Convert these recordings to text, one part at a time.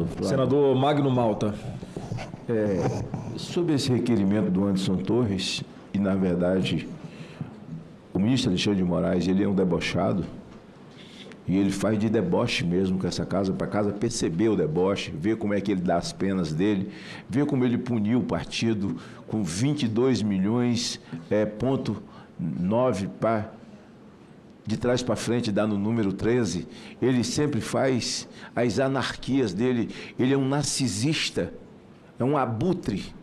Obrigado, Flávio. Senador Magno Malta. Sobre esse requerimento do Anderson Torres, e na verdade o ministro Alexandre de Moraes, ele é um debochado, e ele faz de deboche mesmo com essa casa, para a casa perceber o deboche, ver como é que ele dá as penas dele, ver como ele puniu o partido com 22 milhões, ponto 9 de trás para frente, dá no número 13. Ele sempre faz as anarquias dele, ele é um narcisista, é um abutre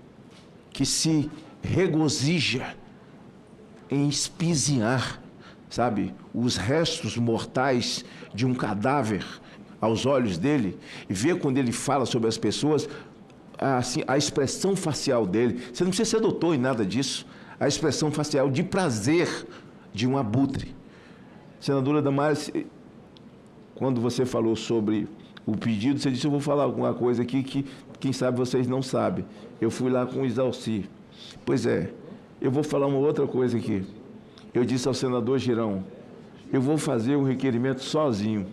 que se regozija em espizinhar, sabe, os restos mortais de um cadáver aos olhos dele, e ver quando ele fala sobre as pessoas, assim, a expressão facial dele. Você não precisa ser doutor em nada disso. A expressão facial de prazer de um abutre. Senadora Damares, quando você falou sobre o pedido, você disse: eu vou falar alguma coisa aqui que, quem sabe, vocês não sabem. Eu fui lá com o Isalci. Pois é, eu vou falar uma outra coisa aqui. Eu disse ao senador Girão: eu vou fazer um requerimento sozinho,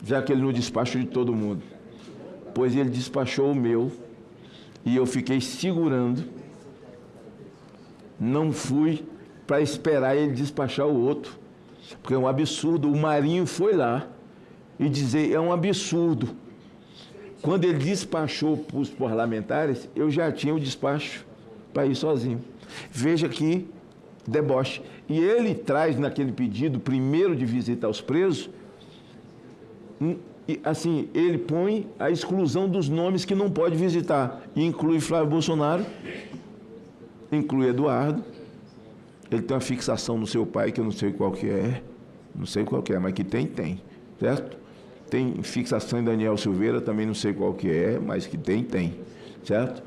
já que ele não despachou de todo mundo. Pois ele despachou o meu, e eu fiquei segurando. Não fui para esperar ele despachar o outro, porque é um absurdo. O Marinho foi lá e dizer: é um absurdo. Quando ele despachou para os parlamentares, eu já tinha o despacho para ir sozinho. Veja que deboche. E ele traz naquele pedido primeiro de visita aos presos, assim, ele põe a exclusão dos nomes que não pode visitar, e inclui Flávio Bolsonaro, inclui Eduardo. Ele tem uma fixação no seu pai, que eu não sei qual que é, mas que tem, certo? Tem fixação em Daniel Silveira, também não sei qual que é, mas que tem, certo?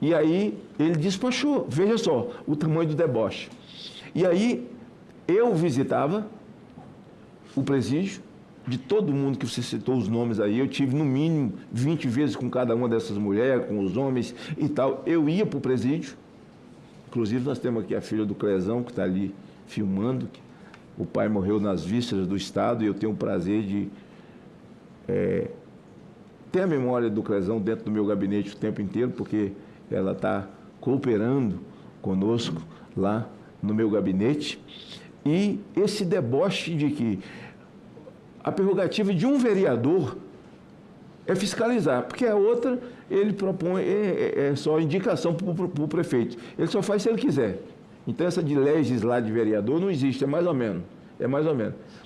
E aí ele despachou, veja só o tamanho do deboche. E aí eu visitava o presídio de todo mundo que você citou os nomes aí. Eu tive no mínimo 20 vezes com cada uma dessas mulheres, com os homens e tal. Eu ia para o presídio. Inclusive nós temos aqui a filha do Clezão, que está ali filmando. O pai morreu nas vísceras do Estado, e eu tenho o prazer de ter a memória do Clezão dentro do meu gabinete o tempo inteiro, porque ela está cooperando conosco lá no meu gabinete. E esse deboche de que a prerrogativa de um vereador é fiscalizar, porque a outra ele propõe, só indicação para o prefeito. Ele só faz se ele quiser. Então essa de legislar de vereador não existe, é mais ou menos.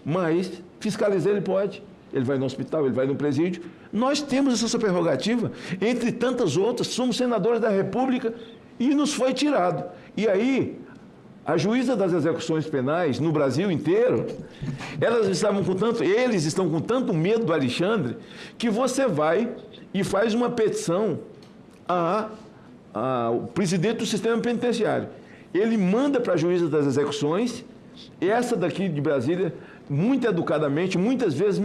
Mas fiscalizar ele pode. Ele vai no hospital, ele vai no presídio. Nós temos essa prerrogativa, entre tantas outras. Somos senadores da República e nos foi tirado. E aí, a juíza das execuções penais no Brasil inteiro, eles estão com tanto medo do Alexandre, que você vai e faz uma petição ao presidente do sistema penitenciário. Ele manda para a juíza das execuções, essa daqui de Brasília, muito educadamente, muitas vezes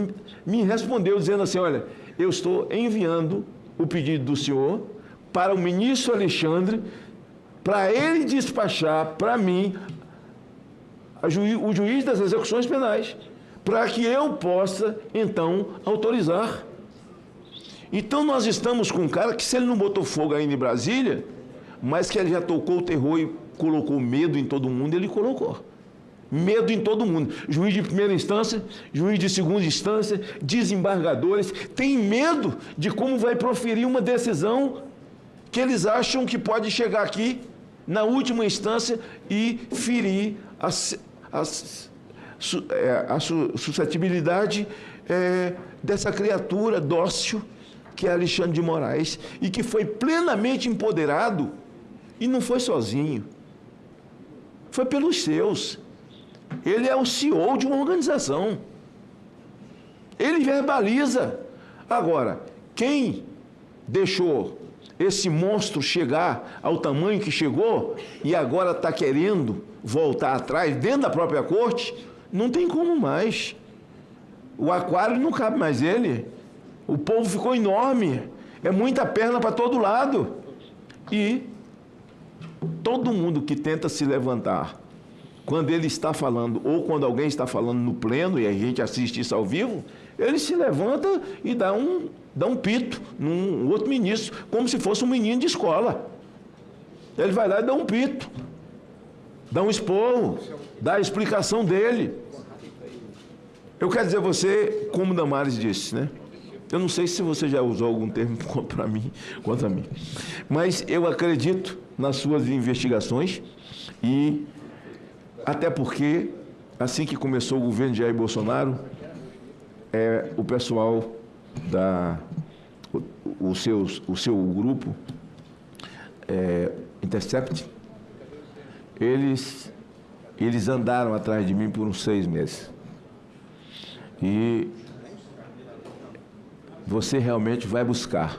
me respondeu dizendo assim: olha, eu estou enviando o pedido do senhor para o ministro Alexandre, para ele despachar para mim o juiz das execuções penais, para que eu possa, então, autorizar. Então, nós estamos com um cara que, se ele não botou fogo ainda em Brasília, mas que ele já tocou o terror e colocou medo em todo mundo, ele colocou. Medo em todo mundo. Juiz de primeira instância, juiz de segunda instância, desembargadores, tem medo de como vai proferir uma decisão que eles acham que pode chegar aqui na última instância e ferir a suscetibilidade dessa criatura dócil que é Alexandre de Moraes, e que foi plenamente empoderado, e não foi sozinho, foi pelos seus. Ele é o CEO de uma organização. Ele verbaliza. Agora, quem deixou esse monstro chegar ao tamanho que chegou e agora está querendo voltar atrás dentro da própria corte, não tem como mais. O aquário não cabe mais ele. O povo ficou enorme. É muita perna para todo lado. E todo mundo que tenta se levantar quando ele está falando, ou quando alguém está falando no pleno, e a gente assiste isso ao vivo, Ele se levanta e dá um pito num outro ministro, como se fosse um menino de escola. Ele vai lá e dá um pito, dá um esporro, dá a explicação dele. Eu quero dizer a você, como Damares disse, né? Eu não sei se você já usou algum termo contra mim, mas eu acredito nas suas investigações e até porque, assim que começou o governo de Jair Bolsonaro, o pessoal o seu grupo, Intercept, eles andaram atrás de mim por uns 6 meses. E você realmente vai buscar.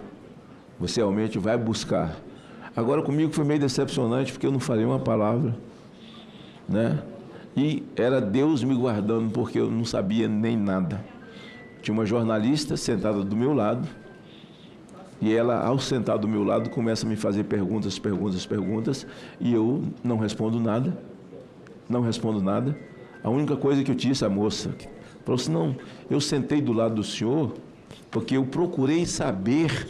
Agora comigo foi meio decepcionante, porque eu não falei uma palavra, né? E era Deus me guardando, porque eu não sabia nem nada. Tinha uma jornalista sentada do meu lado, e ela, ao sentar do meu lado, começa a me fazer perguntas, e eu não respondo nada. A única coisa que eu disse à moça, falou assim, não, eu sentei do lado do senhor, porque eu procurei saber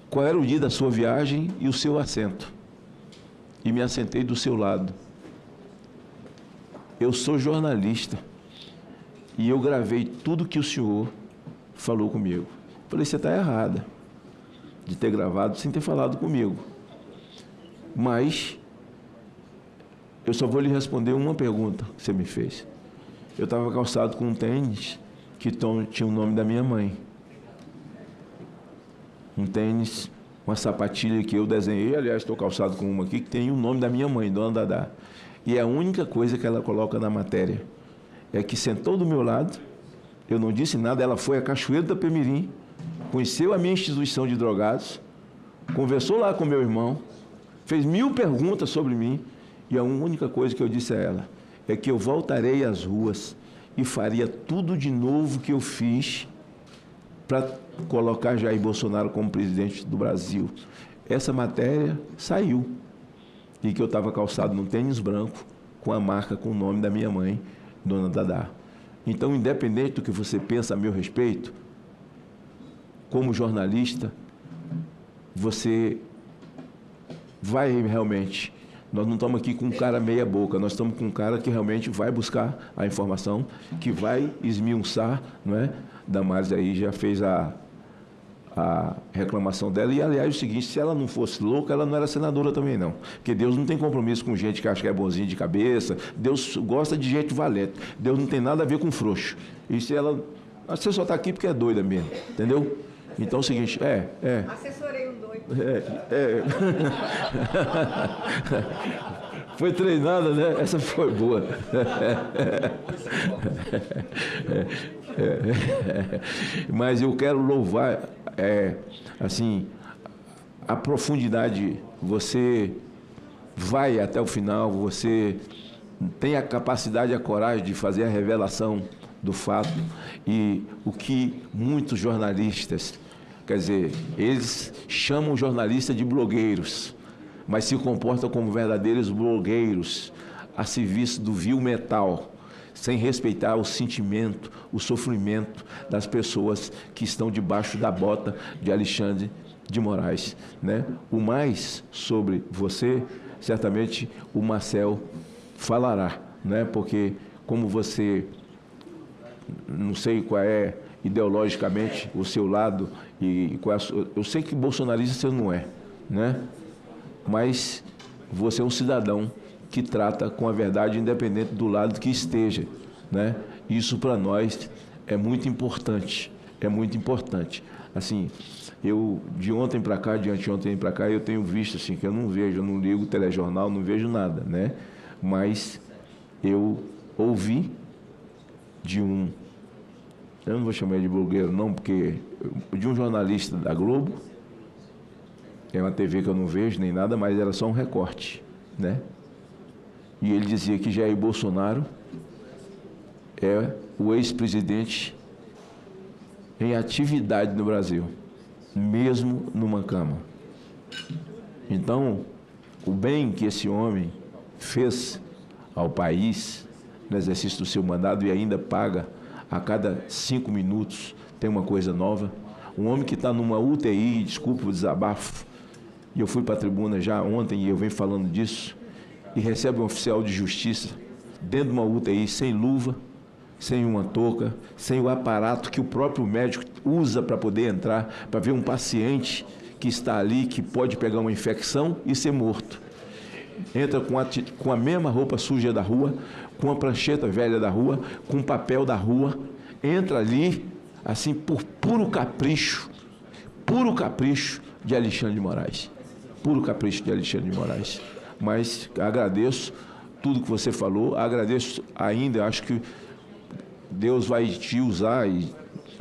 qual era o dia da sua viagem e o seu assento. E me assentei do seu lado. Eu sou jornalista e eu gravei tudo que o senhor falou comigo. Falei, você está errada de ter gravado sem ter falado comigo. Mas eu só vou lhe responder uma pergunta que você me fez. Eu estava calçado com um tênis que tinha o nome da minha mãe. Um tênis, uma sapatilha que eu desenhei, aliás, estou calçado com uma aqui, que tem o nome da minha mãe, Dona Dadá. E é a única coisa que ela coloca na matéria. É que sentou do meu lado, eu não disse nada, ela foi a Cachoeiro da Pemirim, conheceu a minha instituição de drogados, conversou lá com meu irmão, fez 1000 perguntas sobre mim, e a única coisa que eu disse a ela é que eu voltarei às ruas e faria tudo de novo que eu fiz para colocar Jair Bolsonaro como presidente do Brasil. Essa matéria saiu, e que eu estava calçado num tênis branco, com a marca, com o nome da minha mãe, Dona Dadá. Então, independente do que você pensa a meu respeito, como jornalista, você vai realmente... Nós não estamos aqui com um cara meia boca, nós estamos com um cara que realmente vai buscar a informação, que vai esmiuçar, não é? Damares aí já fez a reclamação dela. E, aliás, é o seguinte, se ela não fosse louca, ela não era senadora também, não. Porque Deus não tem compromisso com gente que acha que é bonzinho de cabeça. Deus gosta de gente valente. Deus não tem nada a ver com frouxo. E se ela... Você só está aqui porque é doida mesmo, entendeu? Então é o seguinte, Assessorei um doido. Foi treinada, né? Essa foi boa. Mas eu quero louvar, assim, a profundidade. Você vai até o final, você tem a capacidade e a coragem de fazer a revelação do fato. E o que muitos jornalistas, quer dizer, eles chamam jornalistas de blogueiros, mas se comportam como verdadeiros blogueiros a serviço do vil metal, sem respeitar o sentimento, o sofrimento das pessoas que estão debaixo da bota de Alexandre de Moraes, né? O mais sobre você, certamente o Marcel falará, né? Porque como você, não sei qual é ideologicamente o seu lado, e qual é eu sei que bolsonarista você não é, né? Mas você é um cidadão que trata com a verdade independente do lado que esteja, né? Isso para nós é muito importante, Assim, eu de ontem para cá, de anteontem para cá, eu tenho visto assim que eu não vejo, eu não ligo telejornal, não vejo nada, né? Mas eu ouvi de eu não vou chamar ele de blogueiro não, porque de um jornalista da Globo, é uma TV que eu não vejo nem nada, mas era só um recorte, né? E ele dizia que Jair Bolsonaro é o ex-presidente em atividade no Brasil, mesmo numa cama. Então, o bem que esse homem fez ao país, no exercício do seu mandato, e ainda paga a cada 5 minutos tem uma coisa nova. Um homem que está numa UTI, desculpa o desabafo, e eu fui para a tribuna já ontem e eu venho falando disso, e recebe um oficial de justiça dentro de uma UTI sem luva, sem uma touca, sem o aparato que o próprio médico usa para poder entrar, para ver um paciente que está ali, que pode pegar uma infecção e ser morto. Entra com a mesma roupa suja da rua, com a prancheta velha da rua, com o papel da rua, entra ali, assim, por puro capricho de Alexandre de Moraes. Puro capricho de Alexandre de Moraes. Mas agradeço tudo que você falou, agradeço ainda, acho que Deus vai te usar e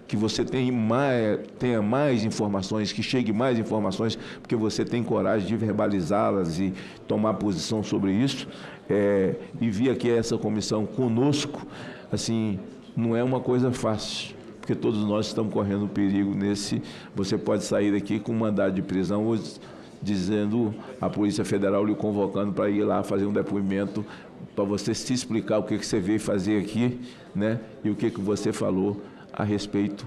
que você tenha mais informações, que chegue mais informações, porque você tem coragem de verbalizá-las e tomar posição sobre isso. E vir aqui essa comissão conosco, assim, não é uma coisa fácil, porque todos nós estamos correndo perigo nesse... Você pode sair daqui com um mandado de prisão ou dizendo a Polícia Federal lhe convocando para ir lá fazer um depoimento para você se explicar o que você veio fazer aqui, né? E o que você falou a respeito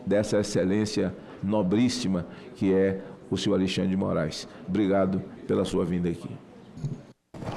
dessa excelência nobríssima que é o senhor Alexandre de Moraes. Obrigado pela sua vinda aqui.